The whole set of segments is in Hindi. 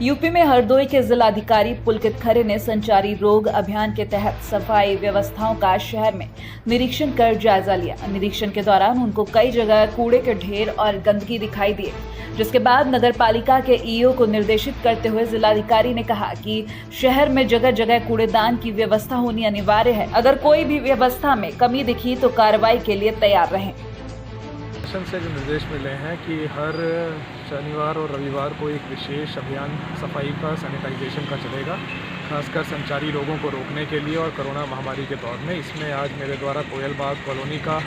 यूपी में हरदोई के जिलाधिकारी पुलकित खरे ने संचारी रोग अभियान के तहत सफाई व्यवस्थाओं का शहर में निरीक्षण कर जायजा लिया। निरीक्षण के दौरान उनको कई जगह कूड़े के ढेर और गंदगी दिखाई दिए, जिसके बाद नगर पालिका के ईओ को निर्देशित करते हुए जिलाधिकारी ने कहा कि शहर में जगह जगह कूड़ेदान की व्यवस्था होनी अनिवार्य है। अगर कोई भी व्यवस्था में कमी दिखी तो कार्रवाई के लिए तैयार रहें। से जो निर्देश मिले हैं कि हर शनिवार और रविवार को एक विशेष अभियान सफाई का, सैनिटाइजेशन का चलेगा, खासकर संचारी रोगों को रोकने के लिए और कोरोना महामारी के दौर में। इसमें आज मेरे द्वारा कोयलबाग कॉलोनी का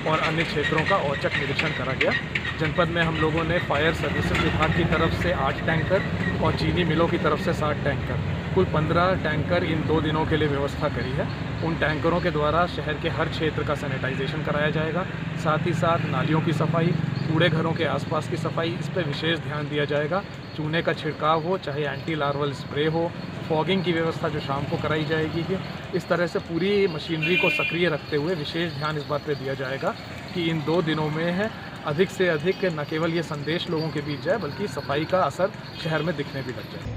और अन्य क्षेत्रों का औचक निरीक्षण करा गया। जनपद में हम लोगों ने फायर सर्विसेज विभाग की तरफ से 8 टैंकर और चीनी मिलों की तरफ से 60 टैंकर, कुल 15 टैंकर इन 2 दिनों के लिए व्यवस्था करी है। उन टैंकरों के द्वारा शहर के हर क्षेत्र का सैनिटाइजेशन कराया जाएगा। साथ ही साथ नालियों की सफाई, कूड़े घरों के आसपास की सफाई, इस पर विशेष ध्यान दिया जाएगा। चूने का छिड़काव हो, चाहे एंटी लार्वल स्प्रे हो, फॉगिंग की व्यवस्था जो शाम को कराई जाएगी। कि इस तरह से पूरी मशीनरी को सक्रिय रखते हुए विशेष ध्यान इस बात पर दिया जाएगा कि इन 2 दिनों में है अधिक से अधिक न केवल ये संदेश लोगों के बीच जाए, बल्कि सफाई का असर शहर में दिखने भी लग जाए।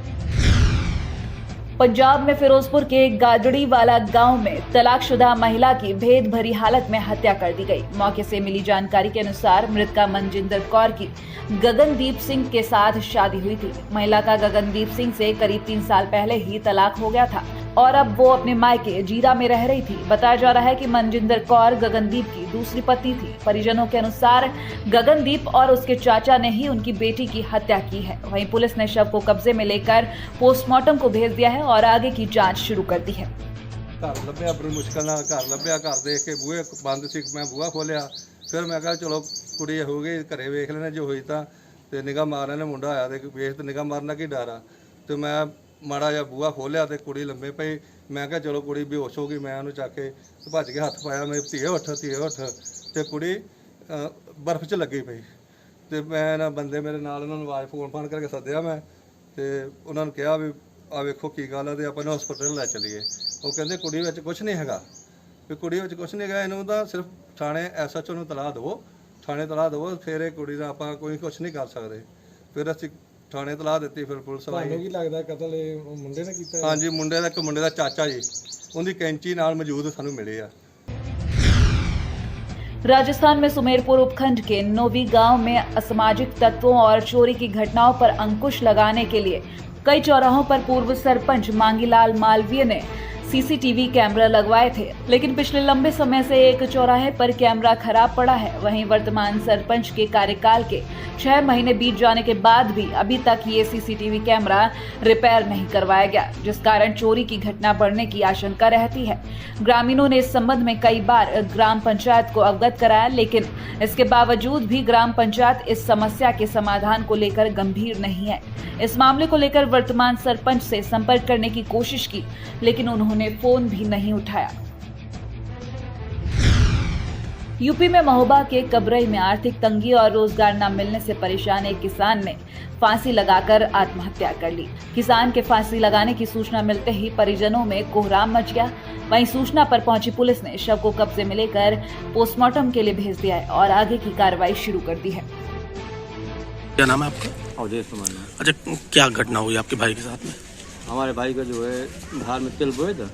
पंजाब में फिरोजपुर के गाजड़ी वाला गांव में तलाकशुदा महिला की भेद भरी हालत में हत्या कर दी गई। मौके से मिली जानकारी के अनुसार मृतका मनजिंदर कौर की गगनदीप सिंह के साथ शादी हुई थी। महिला का गगनदीप सिंह से करीब 3 साल पहले ही तलाक हो गया था और अब वो अपने मायके जीरा में रह रही थी। बताया जा रहा है कि मनजिंदर कौर गगनदीप की दूसरी पत्नी थी। परिजनों के अनुसार गगनदीप और उसके चाचा ने ही उनकी बेटी की हत्या की है। वहीं पुलिस ने शव को कब्जे में लेकर पोस्टमार्टम को भेज दिया है और आगे की जांच शुरू कर दी है। घर लभ्या बड़ी मुश्किल नाल घर लभ्या, घर देख के बूहे बंद सी, मैं बूहा खोलिया। फिर मैं कहा चलो कुड़ी हो गई, घरे वेख लेने जो हुई तो निगाह मारने ने मुंडा आया तो वेख तो निगाह मारना की डर आ। तो मैं माड़ा जिहा बूहा खोलिया तो कुड़ी लंबे पई। मैं कहा चलो कुड़ी बेहोश हो गई, मैं उन्हें चक के भज के हथ पाया, मेरे धीए उठ तो कुड़ी बर्फ च लगी पई। तो मैं ना बंदे मेरे नाल उन्होंने आवाज़ फोन करके सद्दिया मैं, तो उन्होंने कहा भी आ वेखो की गल है, तो आप हॉस्पिटल लै चलीए। वो कहते कुड़ी विच कुछ नहीं हैगा, भी कुड़ी विच कुछ नहीं हैगा, इनू तो सिर्फ थाने SHO नूं तलाह दवो, थाने तलाह दवो, फिर कुड़ी दा आपां कोई कुछ नहीं कर सकते। फिर असीं थाने तलाह दी, फिर पुलिस आई। ਤੁਹਾਨੂੰ ਕੀ ਲੱਗਦਾ कतल मुंडे ने कीता? हाँ जी, मुंडे दा एक मुंडे दा चाचा जी उनकी कैंची नाल मौजूद सानूं मिले आ। राजस्थान में सुमेरपुर उपखंड के नोवी गांव में असामाजिक तत्वों और चोरी की घटनाओं पर अंकुश लगाने के लिए कई चौराहों पर पूर्व सरपंच मांगीलाल मालवीय ने CCTV कैमरा लगवाए थे, लेकिन पिछले लंबे समय से एक चौराहे पर कैमरा खराब पड़ा है। वहीं वर्तमान सरपंच के कार्यकाल के 6 महीने बीत जाने के बाद भी अभी तक ये CCTV कैमरा रिपेयर नहीं करवाया गया, जिस कारण चोरी की घटना बढ़ने की आशंका रहती है। ग्रामीणों ने इस संबंध में कई बार ग्राम पंचायत को अवगत कराया, लेकिन इसके बावजूद भी ग्राम पंचायत इस समस्या के समाधान को लेकर गंभीर नहीं है। इस मामले को लेकर वर्तमान सरपंच से संपर्क करने की कोशिश की, लेकिन उन्होंने फोन भी नहीं उठाया। यूपी में महोबा के कबरई में आर्थिक तंगी और रोजगार न मिलने से परेशान एक किसान ने फांसी लगाकर आत्महत्या कर ली। किसान के फांसी लगाने की सूचना मिलते ही परिजनों में कोहराम मच गया। वहीं सूचना पर पहुंची पुलिस ने शव को कब्जे में लेकर पोस्टमार्टम के लिए भेज दिया है और आगे की कार्रवाई शुरू कर दी है। क्या नाम है आपका? अवधेश कुमार। अच्छा, क्या घटना हुई आपके भाई के साथ में? हमारे भाई का जो है धार में तिल बोए था,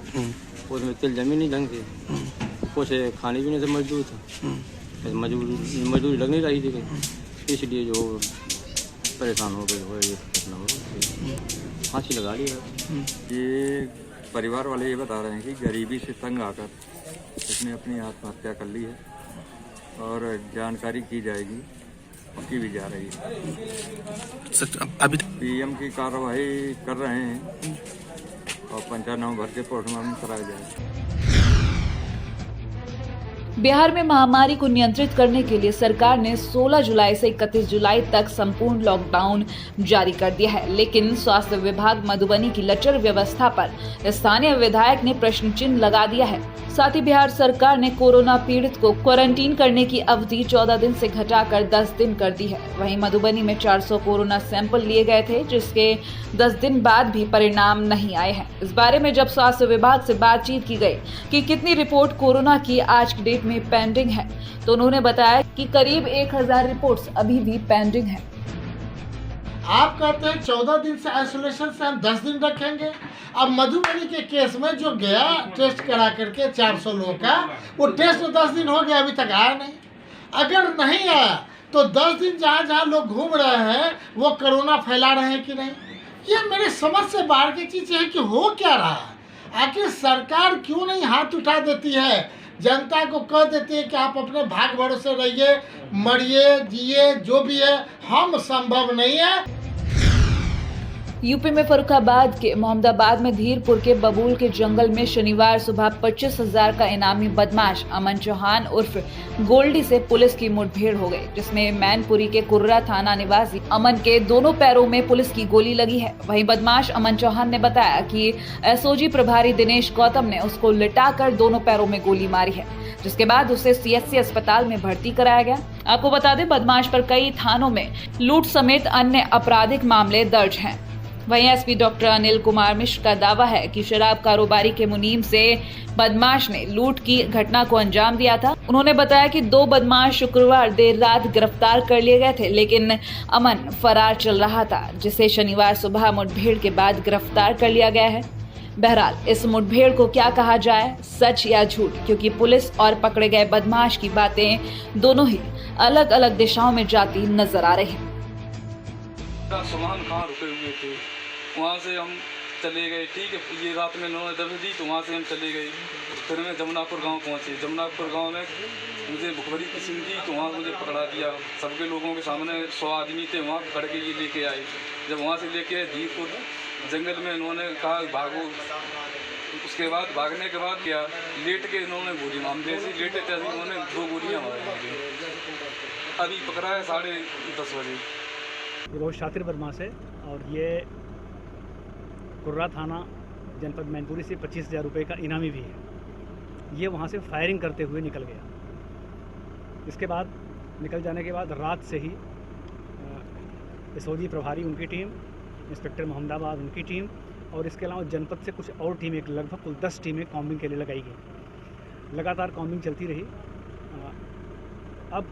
उसमें तिल जमी नहीं ढंग से, कुछ खाने पीने से मजदूर था, मजदूरी लग नहीं रही थी, इसलिए जो परेशान हो गई हो ये घटना हो गई, फांसी लगा लिया। ये परिवार वाले ये बता रहे हैं कि गरीबी से तंग आकर इसने अपनी आत्महत्या कर ली है और जानकारी की जाएगी, की भी जा रही है। अभी PM की कार्रवाई कर रहे हैं और पंचनामा भर के पोस्टमार्टम कराया जाएगा। बिहार में महामारी को नियंत्रित करने के लिए सरकार ने 16 जुलाई से 31 जुलाई तक संपूर्ण लॉकडाउन जारी कर दिया है, लेकिन स्वास्थ्य विभाग मधुबनी की लचर व्यवस्था पर स्थानीय विधायक ने प्रश्न चिन्ह लगा दिया है। साथ ही बिहार सरकार ने कोरोना पीड़ित को क्वारंटीन करने की अवधि 14 दिन से घटाकर 10 दिन कर दी है। वहीं मधुबनी में 400 कोरोना सैंपल लिए गए थे, जिसके 10 दिन बाद भी परिणाम नहीं आए हैं। इस बारे में जब स्वास्थ्य विभाग से बातचीत की गई कि कितनी रिपोर्ट कोरोना की आज की डेट में पेंडिंग है, तो उन्होंने बताया कि करीब 1000 रिपोर्ट्स अभी भी पेंडिंग है। आप कहते हैं 14 दिन से आइसोलेशन से हम 10 दिन रखेंगे। अब मधुबनी के केस में जो गया टेस्ट करा करके 400 लोगों का, वो टेस्ट 10 दिन हो गया, अभी तक आया नहीं। अगर नहीं आया तो 10 दिन जहाँ लोग घूम रहे हैं वो कोरोना फैला रहे हैं कि नहीं, ये मेरे समझ से बाहर की चीज़ है कि हो क्या रहा है। आखिर सरकार क्यों नहीं हाथ उठा देती है, जनता को कह देती है कि आप अपने भाग भरोसे रहिए, मरिए जिए जो भी है, हम संभव नहीं है। यूपी में फर्रुखाबाद के मोहम्मदाबाद में धीरपुर के बबूल के जंगल में शनिवार सुबह 25,000 का इनामी बदमाश अमन चौहान उर्फ गोल्डी से पुलिस की मुठभेड़ हो गई, जिसमें मैनपुरी के कुर्रा थाना निवासी अमन के दोनों पैरों में पुलिस की गोली लगी है। वहीं बदमाश अमन चौहान ने बताया कि एसओजी प्रभारी दिनेश गौतम ने उसको लिटाकर दोनों पैरों में गोली मारी है, जिसके बाद उसे सीएचसी अस्पताल में भर्ती कराया गया। आपको बता दें, बदमाश पर कई थानों में लूट समेत अन्य आपराधिक मामले दर्ज हैं। वहीं एसपी डॉक्टर अनिल कुमार मिश्र का दावा है कि शराब कारोबारी के मुनीम से बदमाश ने लूट की घटना को अंजाम दिया था। उन्होंने बताया कि 2 बदमाश शुक्रवार देर रात गिरफ्तार कर लिए गए थे, लेकिन अमन फरार चल रहा था, जिसे शनिवार सुबह मुठभेड़ के बाद गिरफ्तार कर लिया गया है। बहरहाल इस मुठभेड़ को क्या कहा जाए, सच या झूठ, क्योंकि पुलिस और पकड़े गए बदमाश की बातें दोनों ही अलग अलग दिशाओं में जाती नजर आ रही हैं। सामान कहाँ रुके हुए थे, वहाँ से हम चले गए। ठीक है, ये रात में 9 दबे दी तो वहाँ से हम चले गए। फिर मैं जमुनापुर गांव पहुँचे। जमुनापुर गांव में मुझे भुखमरी किस्म दी तो वहाँ मुझे पकड़ा दिया। सबके लोगों के सामने 100 आदमी थे, वहाँ पकड़ के ये लेके आए। जब वहाँ से लेके आए धीरपुर जंगल में, इन्होंने कहा भागो। उसके बाद भागने के बाद क्या लेट के इन्होंने गोली मार दी। ऐसे लेटे थे, इन्होंने 2 गोलियाँ मारी। अभी पकड़ा है 10:30 बजे। ये बहुत शातिर बदमाश है और ये कुर्रा थाना जनपद मैनपुरी से 25,000 रुपये का इनामी भी है। ये वहाँ से फायरिंग करते हुए निकल गया। इसके बाद निकल जाने के बाद रात से ही एसओजी प्रभारी उनकी टीम, इंस्पेक्टर मोहम्मदाबाद उनकी टीम और इसके अलावा जनपद से कुछ और टीमें, लगभग कुल 10 टीमें कॉम्बिंग के लिए लगाई गई। लगातार कॉम्बिंग चलती रही। अब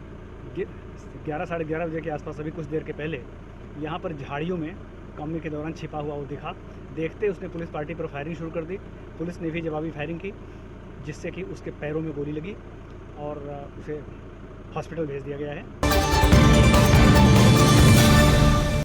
11 साढ़े 11 बजे के आसपास, अभी कुछ देर के पहले, यहाँ पर झाड़ियों में कॉम्बिंग के दौरान छिपा हुआ वो दिखा। देखते उसने पुलिस पार्टी पर फायरिंग शुरू कर दी। पुलिस ने भी जवाबी फायरिंग की, जिससे कि उसके पैरों में गोली लगी और उसे हॉस्पिटल भेज दिया गया है।